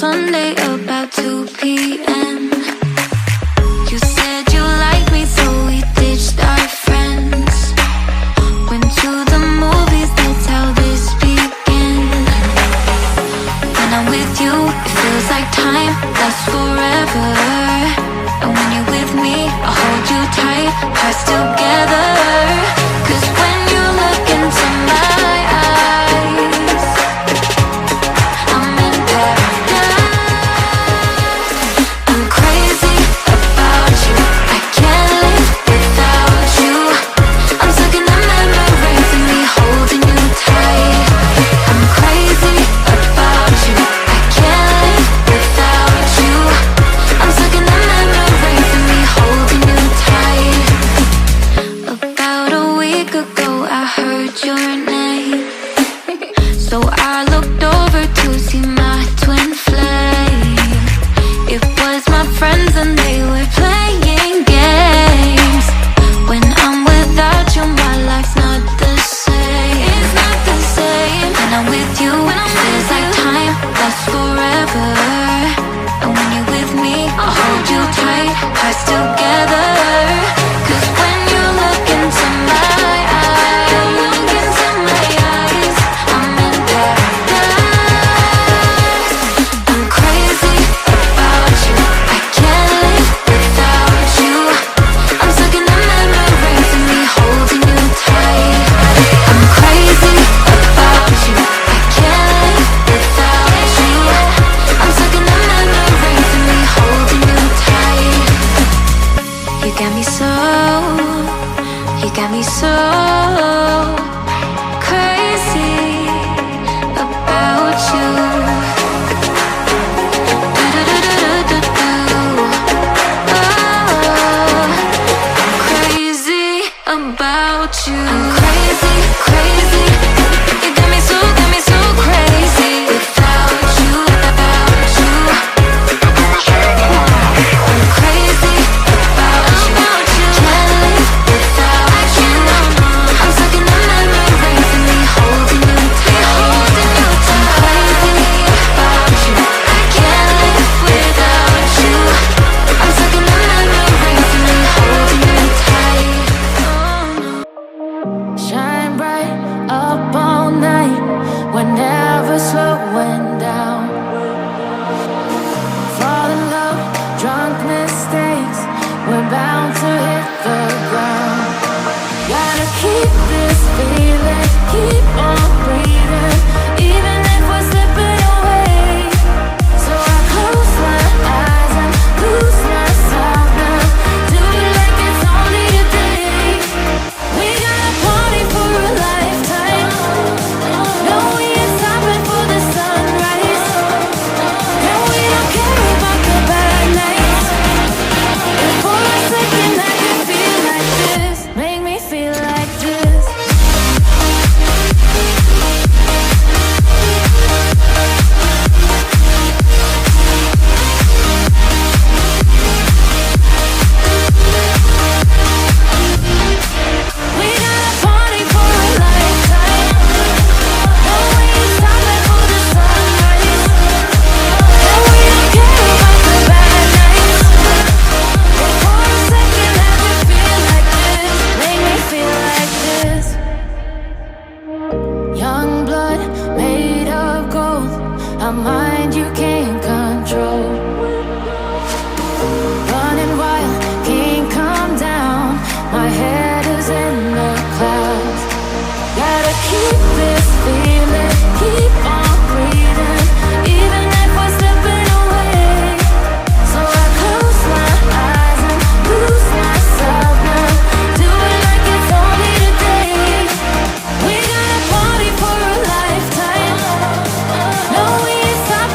Sunday about 2 p.m. You said you liked me, so we ditched our friends. Went to the movies, that's how this began. When I'm with you, it feels like time lasts forever. And when you're with me, I hold you tight, hearts together. 'Cause when you look into my eyes, I'm in paradise. I'm crazy about you, I can't live without you. I'm stuck in the memories of me holding you tight. I'm crazy about you, I can't live without you. I'm stuck in the memories of me holding you tight. About a week ago I heard your name, so I looked over to see my twin flame. It was my friends and they were playing games. When I'm without you, my life's not the same. It's not the same. When I'm with you, it feels like time lasts forever. And when you're with me, I'll hold you tight, hearts together. 'Cause when you look into my eyes, I'm in paradise. I'm crazy about you, I can't live without you. I'm stuck in the memories of me holding you tight. I'm crazy about you, I can't live without you. I'm stuck in the memories of me holding you tight. You got me so, you got me so crazy about you. Do-do-do-do-do-do. Oh, crazy about you. I'm crazy, crazy. You got me so crazy without you, without you. I'm crazy about you, can't live without you. I'm stuck in the memories of me holding you tight. I'm crazy about you, I can't live without you. I'm stuck in the memories of me holding you tight. Shine bright up all night, we're never slowing down. Fall in love, drunk mistakes, we're bound to hit the ground. Gotta keep this feeling, keep on breathing, even if we're slipping away. So I close my eyes and lose myself now. Do it like it's only a day. We got a party for a lifetime. No, we ain't stopping for the sunrise. No, we don't care about the bad nights. If for a second I can feel like this, make me feel like this. We got a party for a lifetime. No, we ain't stopping for the sunrise. No, we don't care about the bad nights. If for a second I can feel like this, make me feel like this. Young blood made of gold, a mind you can't control. Running wild, can't come down. My head is in the clouds. Gotta keep this feeling, keep on breathing, even if we're slipping away. So I close my eyes and lose myself now. Do it like it's only today. We got a party for a lifetime. No, we ain't stopping.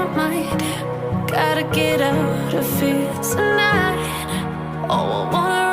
my mind. Gotta get out of here tonight. Oh, I wanna